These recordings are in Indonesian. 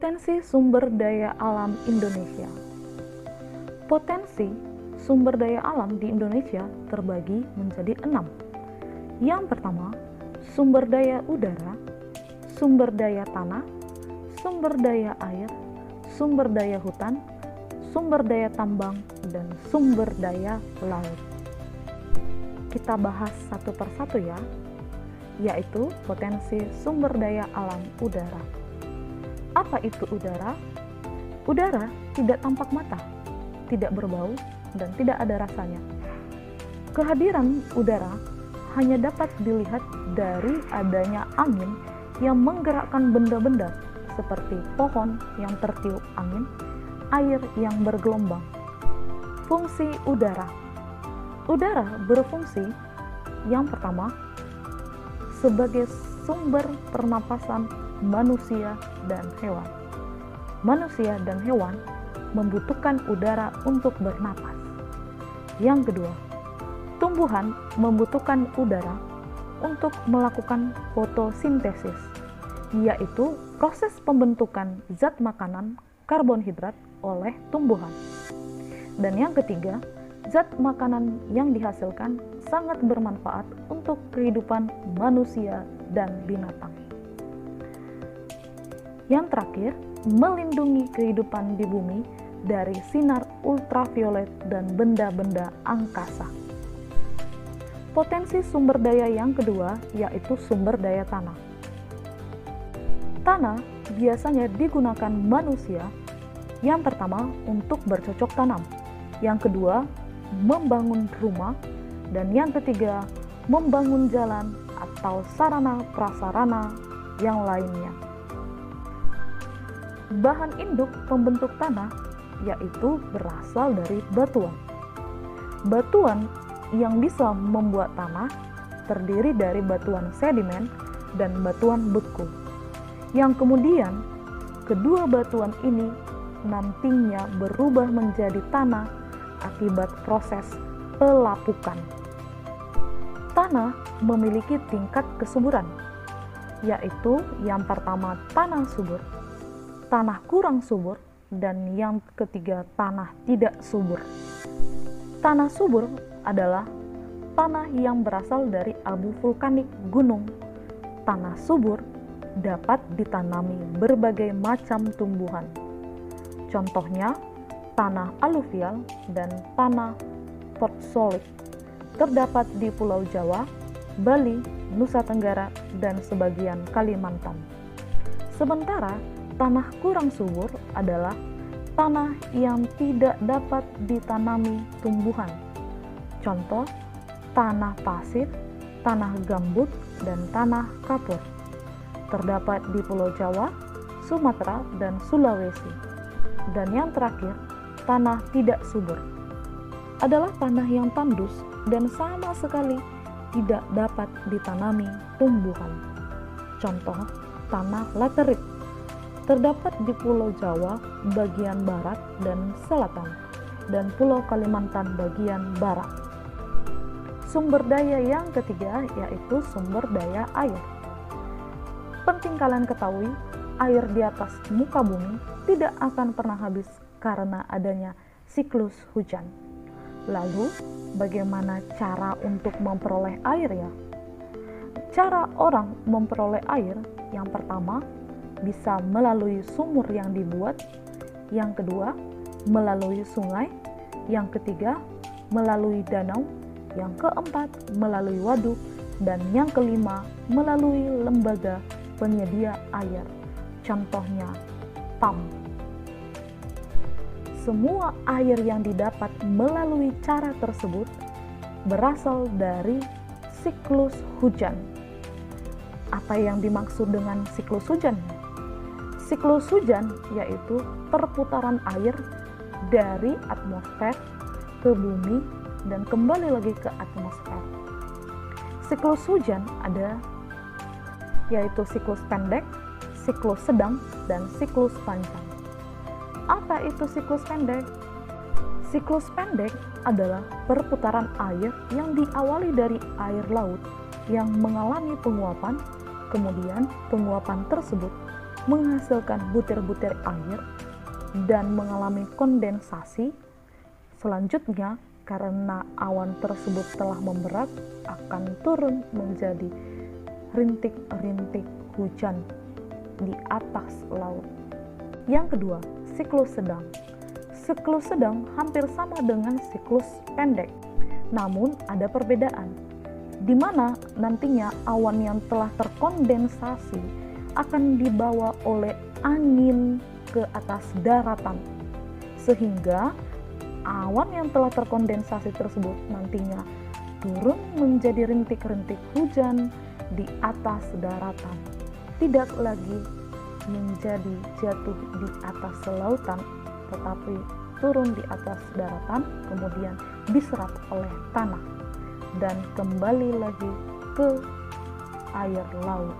Potensi sumber daya alam Indonesia. Potensi sumber daya alam di Indonesia terbagi menjadi 6. Yang pertama, sumber daya udara, sumber daya tanah, sumber daya air, sumber daya hutan, sumber daya tambang, dan sumber daya laut. Kita bahas satu persatu ya, yaitu potensi sumber daya alam udara. Apa itu udara? Udara tidak tampak mata, tidak berbau, dan tidak ada rasanya. Kehadiran udara hanya dapat dilihat dari adanya angin yang menggerakkan benda-benda seperti pohon yang tertiup angin, air yang bergelombang. Fungsi udara. Udara berfungsi yang pertama sebagai sumber pernapasan manusia dan hewan. Manusia dan hewan membutuhkan udara untuk bernapas. Yang kedua, tumbuhan membutuhkan udara untuk melakukan fotosintesis, yaitu proses pembentukan zat makanan karbohidrat oleh tumbuhan. Dan yang ketiga, zat makanan yang dihasilkan sangat bermanfaat untuk kehidupan manusia dan binatang. Yang terakhir, melindungi kehidupan di bumi dari sinar ultraviolet dan benda-benda angkasa. Potensi sumber daya yang kedua yaitu sumber daya tanah. Tanah biasanya digunakan manusia yang pertama untuk bercocok tanam, yang kedua membangun rumah, dan yang ketiga membangun jalan atau sarana prasarana yang lainnya. Bahan induk pembentuk tanah yaitu berasal dari batuan. Batuan yang bisa membuat tanah terdiri dari batuan sedimen dan batuan beku, yang kemudian kedua batuan ini nantinya berubah menjadi tanah akibat proses pelapukan. Tanah memiliki tingkat kesuburan, yaitu yang pertama tanah subur, tanah kurang subur, dan yang ketiga tanah tidak subur. Tanah subur adalah tanah yang berasal dari abu vulkanik gunung. Tanah subur dapat ditanami berbagai macam tumbuhan. Contohnya, tanah aluvial dan tanah potsolik terdapat di Pulau Jawa, Bali, Nusa Tenggara, dan sebagian Kalimantan. Sementara tanah kurang subur adalah tanah yang tidak dapat ditanami tumbuhan. Contoh, tanah pasir, tanah gambut, dan tanah kapur. Terdapat di Pulau Jawa, Sumatera, dan Sulawesi. Dan yang terakhir, tanah tidak subur adalah tanah yang tandus dan sama sekali tidak dapat ditanami tumbuhan. Contoh, tanah laterit terdapat di Pulau Jawa bagian barat dan selatan, dan Pulau Kalimantan bagian barat. Sumber daya yang ketiga yaitu sumber daya air. Penting kalian ketahui, air di atas muka bumi tidak akan pernah habis karena adanya siklus hujan. Lalu, bagaimana cara untuk memperoleh air ya? Cara orang memperoleh air yang pertama bisa melalui sumur yang dibuat, yang kedua melalui sungai, yang ketiga melalui danau, yang keempat melalui waduk, dan yang kelima melalui lembaga penyedia air, contohnya PAM. Semua air yang didapat melalui cara tersebut berasal dari siklus hujan. Apa yang dimaksud dengan siklus hujan? Siklus hujan yaitu perputaran air dari atmosfer ke bumi dan kembali lagi ke atmosfer. Siklus hujan ada yaitu siklus pendek, siklus sedang, dan siklus panjang. Apa itu siklus pendek? Siklus pendek adalah perputaran air yang diawali dari air laut yang mengalami penguapan, kemudian penguapan tersebut menghasilkan butir-butir air dan mengalami kondensasi. Selanjutnya, karena awan tersebut telah memberat, akan turun menjadi rintik-rintik hujan di atas laut. Yang kedua, siklus sedang. Siklus sedang hampir sama dengan siklus pendek, namun ada perbedaan, di mana nantinya awan yang telah terkondensasi akan dibawa oleh angin ke atas daratan, sehingga awan yang telah terkondensasi tersebut nantinya turun menjadi rintik-rintik hujan di atas daratan, tidak lagi menjadi jatuh di atas lautan, tetapi turun di atas daratan, kemudian diserap oleh tanah dan kembali lagi ke air laut.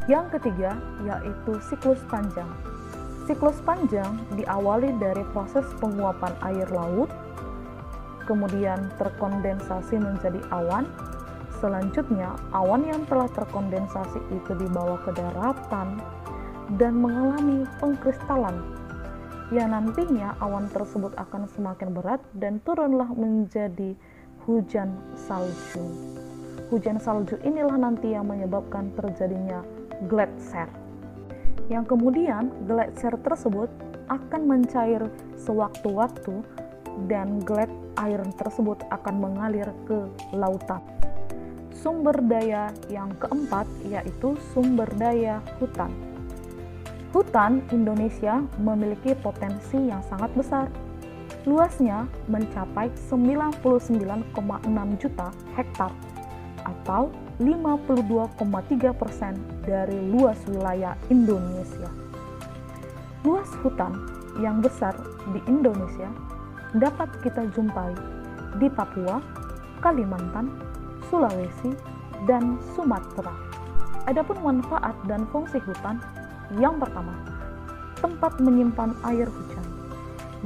Yang ketiga yaitu siklus panjang. Siklus panjang diawali dari proses penguapan air laut, kemudian terkondensasi menjadi awan. Selanjutnya, awan yang telah terkondensasi itu dibawa ke daratan dan mengalami pengkristalan, yang nantinya awan tersebut akan semakin berat dan turunlah menjadi hujan salju. Hujan salju inilah nanti yang menyebabkan terjadinya gletser, yang kemudian gletser tersebut akan mencair sewaktu-waktu dan air tersebut akan mengalir ke lautan. Sumber daya yang keempat yaitu sumber daya hutan. Hutan Indonesia memiliki potensi yang sangat besar. Luasnya mencapai 99,6 juta hektar atau 52,3% dari luas wilayah Indonesia. Luas hutan yang besar di Indonesia dapat kita jumpai di Papua, Kalimantan, Sulawesi, dan Sumatera. Adapun manfaat dan fungsi hutan, yang pertama, tempat menyimpan air hujan.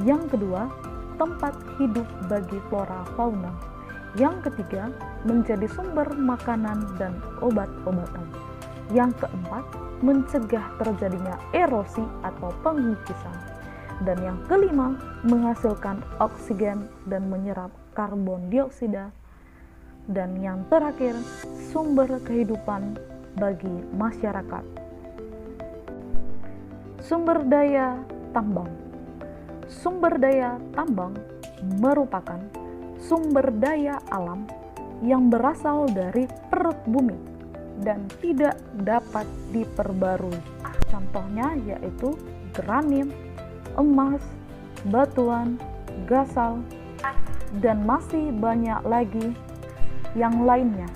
Yang kedua, tempat hidup bagi flora fauna. Yang ketiga, menjadi sumber makanan dan obat-obatan. Yang keempat, mencegah terjadinya erosi atau pengikisan. Dan yang kelima, menghasilkan oksigen dan menyerap karbon dioksida. Dan yang terakhir, sumber kehidupan bagi masyarakat. Sumber daya tambang. Sumber daya tambang merupakan sumber daya alam yang berasal dari perut bumi dan tidak dapat diperbarui. Contohnya yaitu granit, emas, batuan, gasal, dan masih banyak lagi yang lainnya.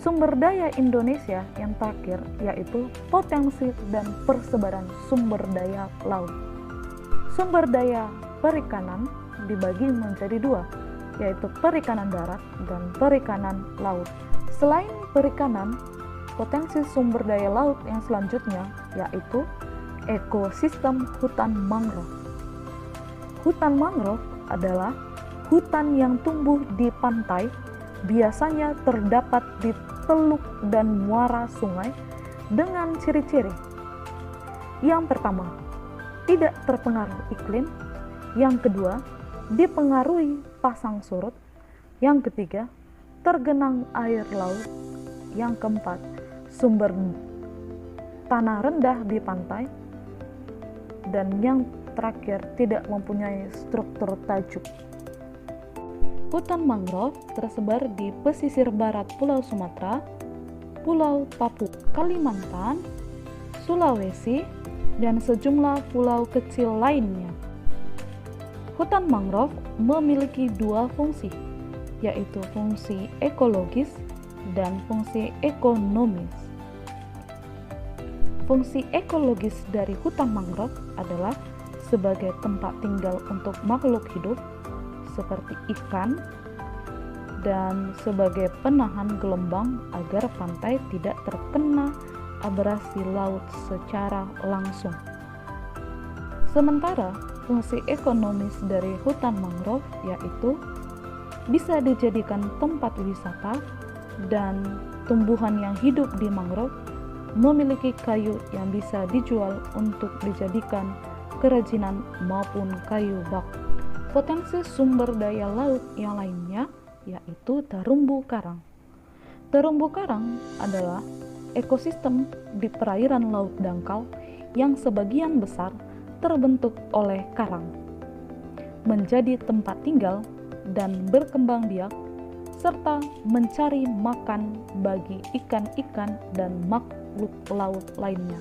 Sumber daya Indonesia yang terakhir yaitu potensi dan persebaran sumber daya laut. Sumber daya perikanan dibagi menjadi dua, yaitu perikanan darat dan perikanan laut. Selain perikanan, potensi sumber daya laut yang selanjutnya yaitu ekosistem hutan mangrove. Hutan mangrove adalah hutan yang tumbuh di pantai, biasanya terdapat di teluk dan muara sungai dengan ciri-ciri. Yang pertama, tidak terpengaruh iklim. Yang kedua, dipengaruhi pasang surut. Yang ketiga, tergenang air laut. Yang keempat, sumber tanah rendah di pantai. Dan yang terakhir, tidak mempunyai struktur tajuk. Hutan mangrove tersebar di pesisir barat Pulau Sumatera, Pulau Papua, Kalimantan, Sulawesi, dan sejumlah pulau kecil lainnya. Hutan mangrove memiliki dua fungsi, yaitu fungsi ekologis dan fungsi ekonomis. Fungsi ekologis dari hutan mangrove adalah sebagai tempat tinggal untuk makhluk hidup seperti ikan dan sebagai penahan gelombang agar pantai tidak terkena abrasi laut secara langsung. Sementara fungsi ekonomis dari hutan mangrove yaitu bisa dijadikan tempat wisata dan tumbuhan yang hidup di mangrove memiliki kayu yang bisa dijual untuk dijadikan kerajinan maupun kayu bak. Potensi sumber daya laut yang lainnya yaitu terumbu karang. Terumbu karang adalah ekosistem di perairan laut dangkal yang sebagian besar terbentuk oleh karang, menjadi tempat tinggal dan berkembang biak, serta mencari makan bagi ikan-ikan dan makhluk laut lainnya.